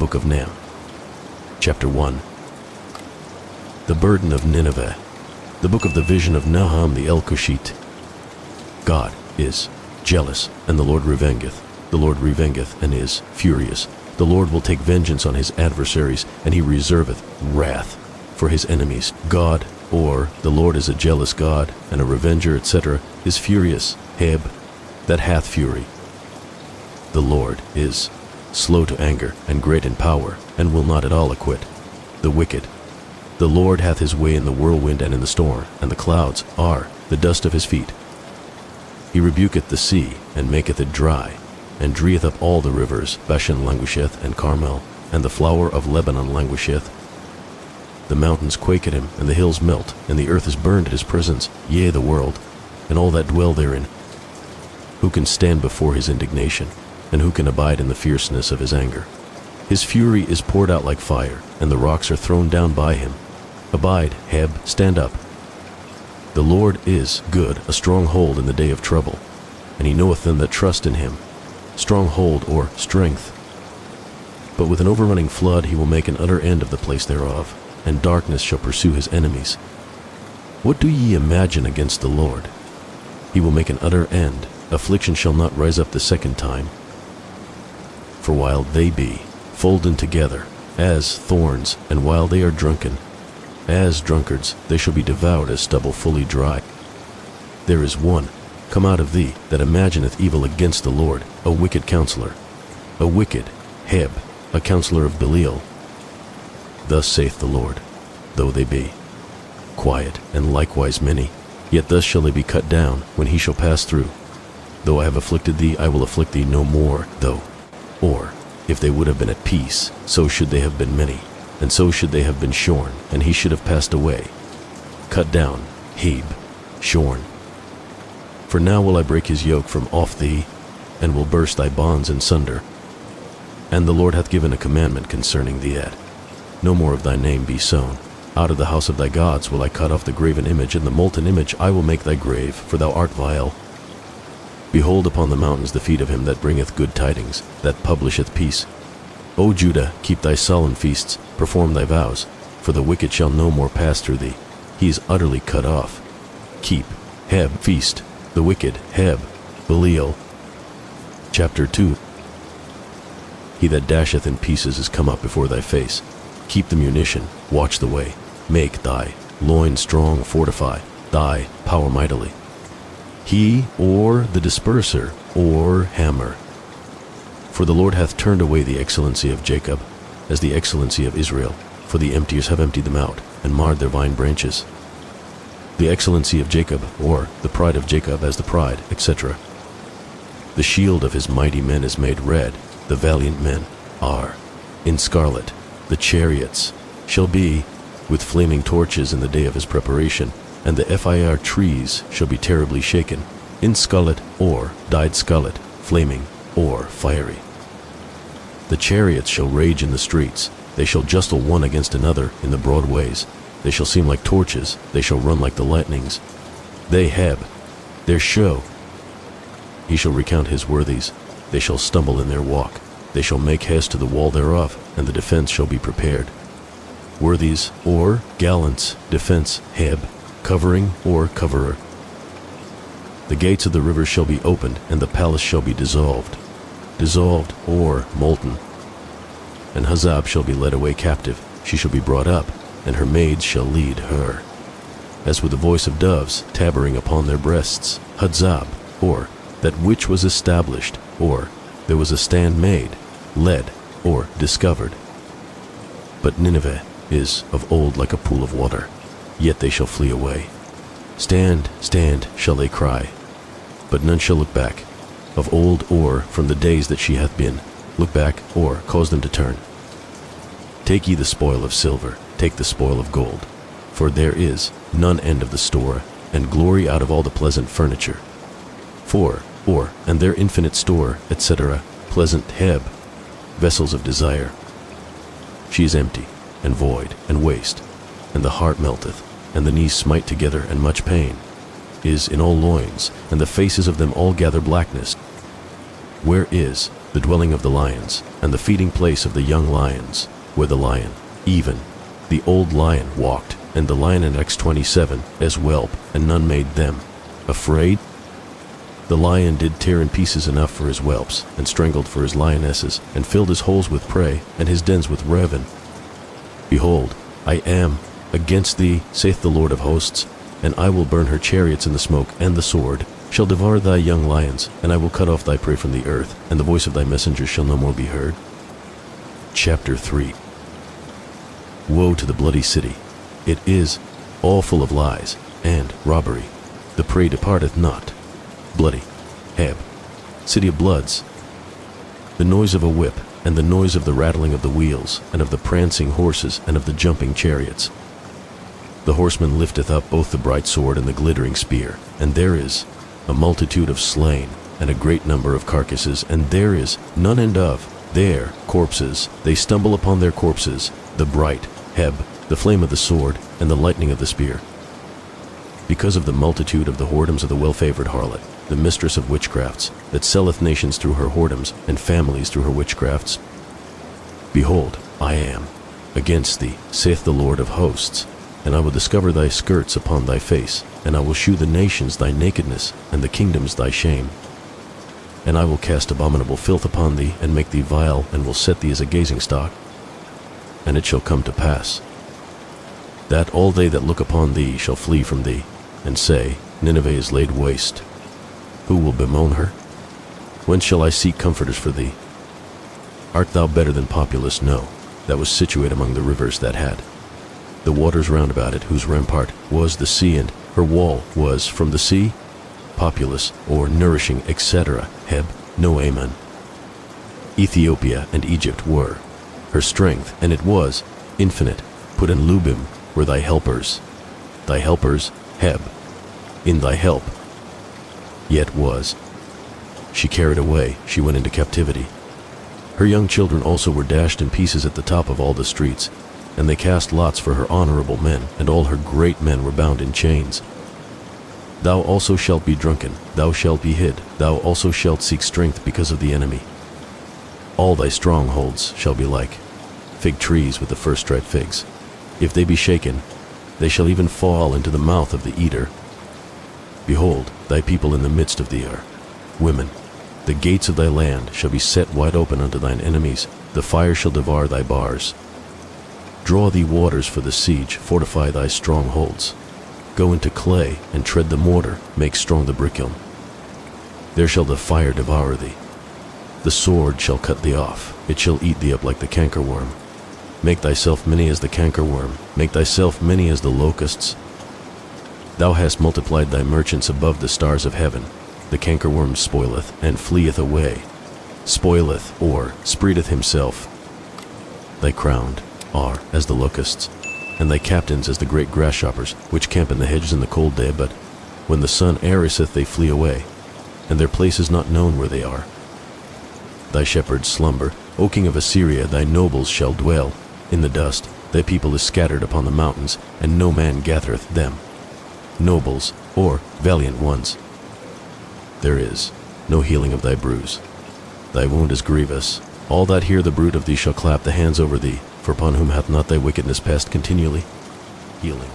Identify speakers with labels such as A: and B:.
A: Book of Nahum, Chapter 1. The burden of Nineveh. The book of the vision of Nahum the El-Cushite. God is jealous, and the Lord revengeth. The Lord revengeth, and is furious. The Lord will take vengeance on his adversaries, and he reserveth wrath for his enemies. God, or the Lord is a jealous God, and a revenger, etc., is furious, Heb, that hath fury. The Lord is slow to anger, and great in power, and will not at all acquit the wicked. The Lord hath his way in the whirlwind and in the storm, and the clouds are the dust of his feet. He rebuketh the sea, and maketh it dry, and drieth up all the rivers. Bashan languisheth, and Carmel, and the flower of Lebanon languisheth. The mountains quake at him, and the hills melt, and the earth is burned at his presence, yea, the world, and all that dwell therein. Who can stand before his indignation, and who can abide in the fierceness of his anger? His fury is poured out like fire, and the rocks are thrown down by him. Abide, Heb, stand up. The Lord is good, a strong hold in the day of trouble, and he knoweth them that trust in him. Stronghold or strength. But with an overrunning flood he will make an utter end of the place thereof, and darkness shall pursue his enemies. What do ye imagine against the Lord? He will make an utter end. Affliction shall not rise up the second time. For while they be folden together, as thorns, and while they are drunken, as drunkards, they shall be devoured as stubble fully dry. There is one come out of thee that imagineth evil against the Lord, a wicked counselor, a wicked Heb, a counselor of Belial. Thus saith the Lord, though they be quiet, and likewise many, yet thus shall they be cut down when he shall pass through. Though I have afflicted thee, I will afflict thee no more, though. Or, if they would have been at peace, so should they have been many, and so should they have been shorn, and he should have passed away. Cut down, Heb, shorn. For now will I break his yoke from off thee, and will burst thy bonds in sunder. And the Lord hath given a commandment concerning thee that no more of thy name be sown. Out of the house of thy gods will I cut off the graven image, and the molten image I will make thy grave, for thou art vile. Behold upon the mountains the feet of him that bringeth good tidings, that publisheth peace. O Judah, keep thy solemn feasts, perform thy vows, for the wicked shall no more pass through thee. He is utterly cut off. Keep, Heb, feast, the wicked, Heb, Belial. Chapter 2. He that dasheth in pieces is come up before thy face. Keep the munition, watch the way. Make thy loin strong, fortify thy power mightily. He, or the disperser, or hammer. For the Lord hath turned away the excellency of Jacob, as the excellency of Israel, for the emptiers have emptied them out, and marred their vine branches. The excellency of Jacob, or the pride of Jacob as the pride, etc. The shield of his mighty men is made red, the valiant men are in scarlet. The chariots shall be with flaming torches in the day of his preparation, and the fir trees shall be terribly shaken, in scarlet, or dyed scarlet, flaming, or fiery. The chariots shall rage in the streets, they shall justle one against another in the broad ways. They shall seem like torches, they shall run like the lightnings. They Heb, their show. He shall recount his worthies, they shall stumble in their walk. They shall make haste to the wall thereof, and the defense shall be prepared. Worthies, or gallants, defense, Heb, covering, or coverer. The gates of the river shall be opened, and the palace shall be dissolved, or molten. And Hazab shall be led away captive, she shall be brought up, and her maids shall lead her. As with the voice of doves, tabering upon their breasts, Hazab, or that which was established, or there was a stand made, led, or discovered. But Nineveh is of old like a pool of water, yet they shall flee away. Stand, stand, shall they cry, but none shall look back. Of old, or from the days that she hath been, look back, or cause them to turn. Take ye the spoil of silver, take the spoil of gold, for there is none end of the store, and glory out of all the pleasant furniture. For, or, and their infinite store, etc., pleasant Heb, vessels of desire. She is empty, and void, and waste, and the heart melteth, and the knees smite together, and much pain is in all loins, and the faces of them all gather blackness. Where is the dwelling of the lions, and the feeding place of the young lions, where the lion, even the old lion, walked, and the lion in Acts 27 as whelp, and none made them afraid. The lion did tear in pieces enough for his whelps, and strangled for his lionesses, and filled his holes with prey, and his dens with ravin. Behold, I am against thee, saith the Lord of hosts, and I will burn her chariots in the smoke, and the sword shall devour thy young lions, and I will cut off thy prey from the earth, and the voice of thy messengers shall no more be heard. Chapter 3. Woe to the bloody city! It is all full of lies and robbery. The prey departeth not. Bloody, Heb, city of bloods. The noise of a whip, and the noise of the rattling of the wheels, and of the prancing horses, and of the jumping chariots. The horseman lifteth up both the bright sword and the glittering spear, and there is a multitude of slain, and a great number of carcasses, and there is none end of their corpses. They stumble upon their corpses, the bright Heb, the flame of the sword, and the lightning of the spear. Because of the multitude of the whoredoms of the well-favored harlot, the mistress of witchcrafts, that selleth nations through her whoredoms, and families through her witchcrafts. Behold, I am against thee, saith the Lord of hosts, and I will discover thy skirts upon thy face, and I will shew the nations thy nakedness, and the kingdoms thy shame. And I will cast abominable filth upon thee, and make thee vile, and will set thee as a gazing stock. And it shall come to pass, that all they that look upon thee shall flee from thee, and say, Nineveh is laid waste. Who will bemoan her? Whence shall I seek comforters for thee? Art thou better than Populus? No, that was situate among the rivers that had the waters round about it, whose rampart was the sea, and her wall was from the sea? Populous, or nourishing, etc. Heb, no Ammon. Ethiopia and Egypt were her strength, and it was infinite. Put in Lubim were thy helpers, Heb, in thy help. Yet was she carried away, she went into captivity. Her young children also were dashed in pieces at the top of all the streets, and they cast lots for her honorable men, and all her great men were bound in chains. Thou also shalt be drunken, thou shalt be hid, thou also shalt seek strength because of the enemy. All thy strongholds shall be like fig trees with the first ripe figs. If they be shaken, they shall even fall into the mouth of the eater. Behold, thy people in the midst of thee are women. The gates of thy land shall be set wide open unto thine enemies. The fire shall devour thy bars. Draw thee waters for the siege, fortify thy strongholds. Go into clay, and tread the mortar, make strong the brickkiln. There shall the fire devour thee. The sword shall cut thee off, it shall eat thee up like the cankerworm. Make thyself many as the cankerworm, make thyself many as the locusts. Thou hast multiplied thy merchants above the stars of heaven. The cankerworm spoileth, and fleeth away. Spoileth, or spreadeth himself. Thy crowned are as the locusts, and thy captains as the great grasshoppers, which camp in the hedges in the cold day, but when the sun ariseth they flee away, and their place is not known where they are. Thy shepherds slumber, O king of Assyria, thy nobles shall dwell in the dust. Thy people is scattered upon the mountains, and no man gathereth them. Nobles, or valiant ones. There is no healing of thy bruise. Thy wound is grievous. All that hear the bruit of thee shall clap the hands over thee, for upon whom hath not thy wickedness passed continually? Healing.